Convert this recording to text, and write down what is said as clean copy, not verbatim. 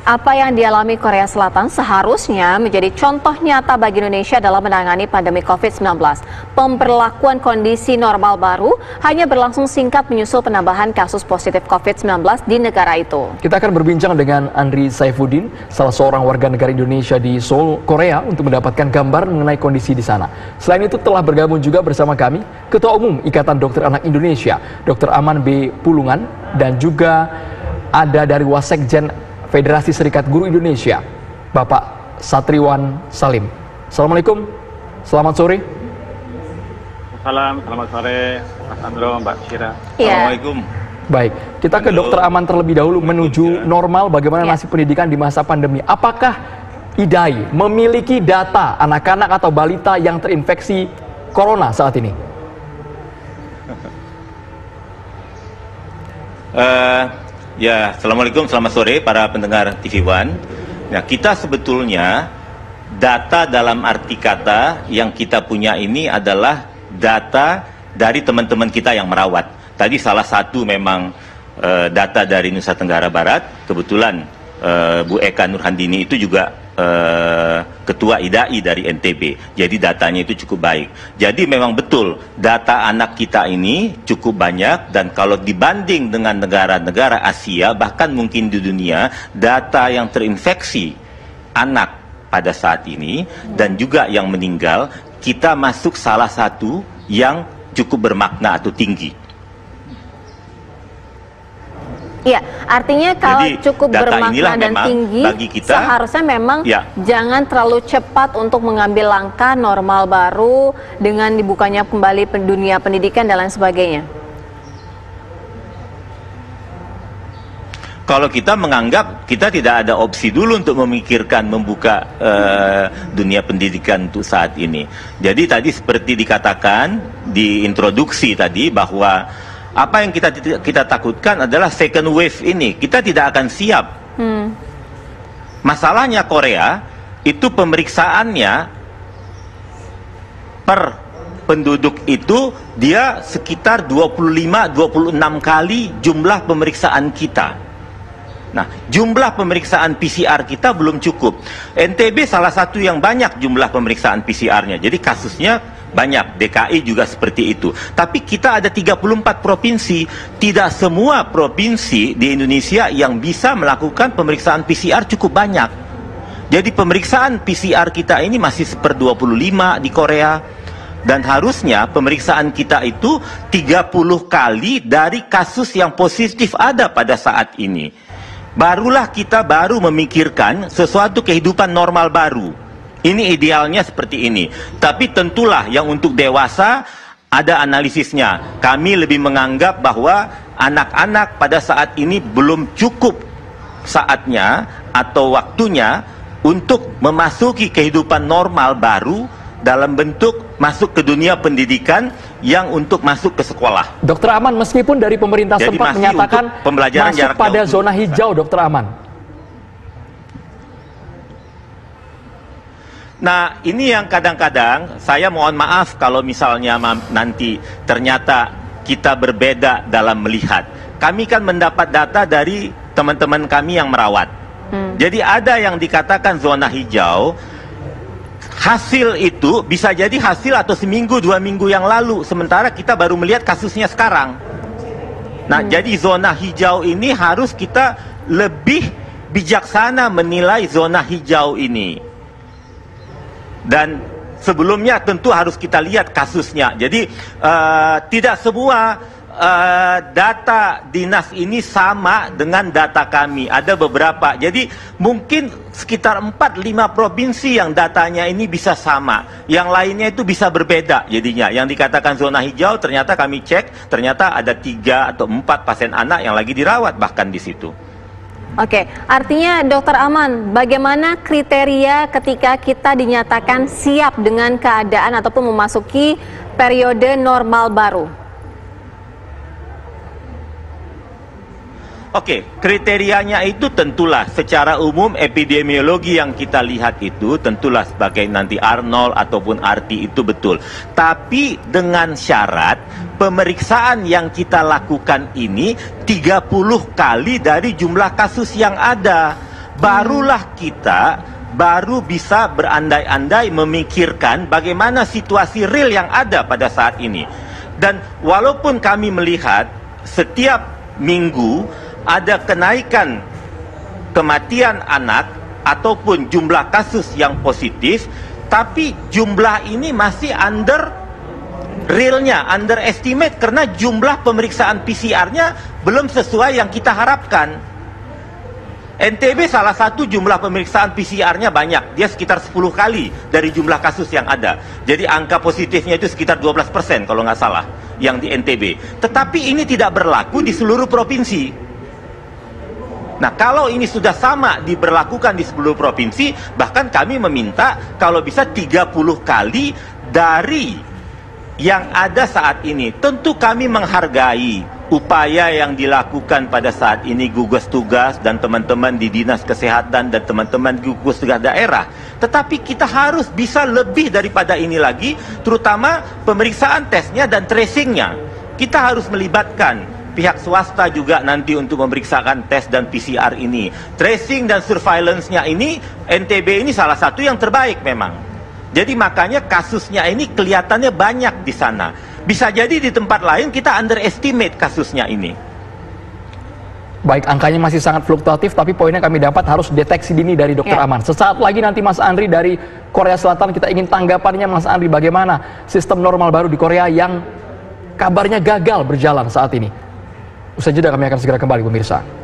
Apa yang dialami Korea Selatan seharusnya menjadi contoh nyata bagi Indonesia dalam menangani pandemi COVID-19. Pemberlakuan kondisi normal baru hanya berlangsung singkat menyusul penambahan kasus positif COVID-19 di negara itu. Kita akan berbincang dengan Andri Saifuddin, salah seorang warga negara Indonesia di Seoul, Korea, untuk mendapatkan gambaran mengenai kondisi di sana. Selain itu telah bergabung juga bersama kami Ketua Umum Ikatan Dokter Anak Indonesia, Dr. Aman B. Pulungan, dan juga ada dari Wasekjen Federasi Serikat Guru Indonesia, Bapak Satriwan Salim. Assalamualaikum, selamat sore. Selamat sore, Mas Andro, Mbak Syira. Assalamualaikum. Baik, kita ke Dokter Aman terlebih dahulu menuju normal. Bagaimana nasib pendidikan di masa pandemi? Apakah IDAI memiliki data anak-anak atau balita yang terinfeksi corona saat ini? Ya, Assalamualaikum, selamat sore para pendengar TV One. Nah, kita sebetulnya data dalam arti kata yang kita punya ini adalah data dari teman-teman kita yang merawat. Tadi salah satu memang data dari Nusa Tenggara Barat. Kebetulan Bu Eka Nurhandini itu juga Ketua IDAI dari NTB. Jadi datanya itu cukup baik. Jadi memang betul data anak kita ini cukup banyak, dan kalau dibanding dengan negara-negara Asia, bahkan mungkin di dunia, data yang terinfeksi anak pada saat ini dan juga yang meninggal, kita masuk salah satu yang cukup bermakna atau tinggi. Iya, artinya kalau jadi, cukup bermakna dan tinggi, bagi kita, seharusnya memang jangan terlalu cepat untuk mengambil langkah normal baru dengan dibukanya kembali dunia pendidikan dan lain sebagainya. Kalau kita menganggap kita tidak ada opsi dulu untuk memikirkan membuka dunia pendidikan untuk saat ini. Jadi tadi seperti dikatakan di introduksi tadi bahwa apa yang kita takutkan adalah second wave ini. Kita tidak akan siap. Masalahnya Korea itu pemeriksaannya per penduduk itu dia sekitar 25-26 kali jumlah pemeriksaan kita. Nah, jumlah pemeriksaan PCR kita belum cukup. NTB salah satu yang banyak jumlah pemeriksaan PCR-nya. Jadi kasusnya banyak, DKI juga seperti itu. Tapi kita ada 34 provinsi. Tidak semua provinsi di Indonesia yang bisa melakukan pemeriksaan PCR cukup banyak. Jadi pemeriksaan PCR kita ini masih 1/25 di Korea. Dan harusnya pemeriksaan kita itu 30 kali dari kasus yang positif ada pada saat ini. Barulah kita baru memikirkan sesuatu kehidupan normal baru. Ini idealnya seperti ini. Tapi tentulah yang untuk dewasa ada analisisnya. Kami lebih menganggap bahwa anak-anak pada saat ini belum cukup saatnya atau waktunya untuk memasuki kehidupan normal baru dalam bentuk masuk ke dunia pendidikan yang untuk masuk ke sekolah. Dr. Aman, meskipun dari pemerintah sempat menyatakan masuk pada zona hijau, Dr. Aman. Nah, ini yang kadang-kadang saya mohon maaf kalau misalnya nanti ternyata kita berbeda dalam melihat. Kami kan mendapat data dari teman-teman kami yang merawat. Jadi ada yang dikatakan zona hijau. Hasil itu bisa jadi hasil atau seminggu, 2 minggu yang lalu. Sementara kita baru melihat kasusnya sekarang. Nah, jadi zona hijau ini harus kita lebih bijaksana menilai zona hijau ini. Dan sebelumnya tentu harus kita lihat kasusnya. Jadi tidak semua data dinas ini sama dengan data kami. Ada beberapa. Jadi mungkin sekitar 4-5 provinsi yang datanya ini bisa sama. Yang lainnya itu bisa berbeda jadinya. Yang dikatakan zona hijau ternyata kami cek, ternyata ada 3 atau 4 pasien anak yang lagi dirawat bahkan di situ. Oke, artinya Dr. Aman, bagaimana kriteria ketika kita dinyatakan siap dengan keadaan ataupun memasuki periode normal baru? Oke, kriterianya itu tentulah secara umum epidemiologi yang kita lihat itu tentulah sebagai nanti R0 ataupun RT itu betul. Tapi dengan syarat pemeriksaan yang kita lakukan ini 30 kali dari jumlah kasus yang ada. barulah kita baru bisa berandai-andai memikirkan bagaimana situasi real yang ada pada saat ini. Dan walaupun kami melihat setiap minggu ada kenaikan kematian anak ataupun jumlah kasus yang positif, tapi jumlah ini masih underestimate karena jumlah pemeriksaan PCR-nya belum sesuai yang kita harapkan. NTB salah satu jumlah pemeriksaan PCR-nya banyak, dia sekitar 10 kali dari jumlah kasus yang ada. Jadi angka positifnya itu sekitar 12% kalau nggak salah yang di NTB. Tetapi ini tidak berlaku di seluruh provinsi. Nah, kalau ini sudah sama diberlakukan di seluruh provinsi, bahkan kami meminta kalau bisa 30 kali dari yang ada saat ini. Tentu kami menghargai upaya yang dilakukan pada saat ini gugus tugas dan teman-teman di Dinas Kesehatan dan teman-teman gugus tugas daerah. Tetapi kita harus bisa lebih daripada ini lagi, terutama pemeriksaan tesnya dan tracingnya. Kita harus melibatkan pihak swasta juga nanti untuk memeriksakan tes dan PCR ini. Tracing dan surveillance-nya ini, NTB ini salah satu yang terbaik memang. Jadi makanya kasusnya ini kelihatannya banyak di sana. Bisa jadi di tempat lain kita underestimate kasusnya ini. Baik, angkanya masih sangat fluktuatif, tapi poinnya kami dapat harus deteksi dini dari Dr. Aman. Sesaat lagi nanti Mas Andri dari Korea Selatan, kita ingin tanggapannya Mas Andri bagaimana sistem normal baru di Korea yang kabarnya gagal berjalan saat ini. Usai jeda kami akan segera kembali pemirsa.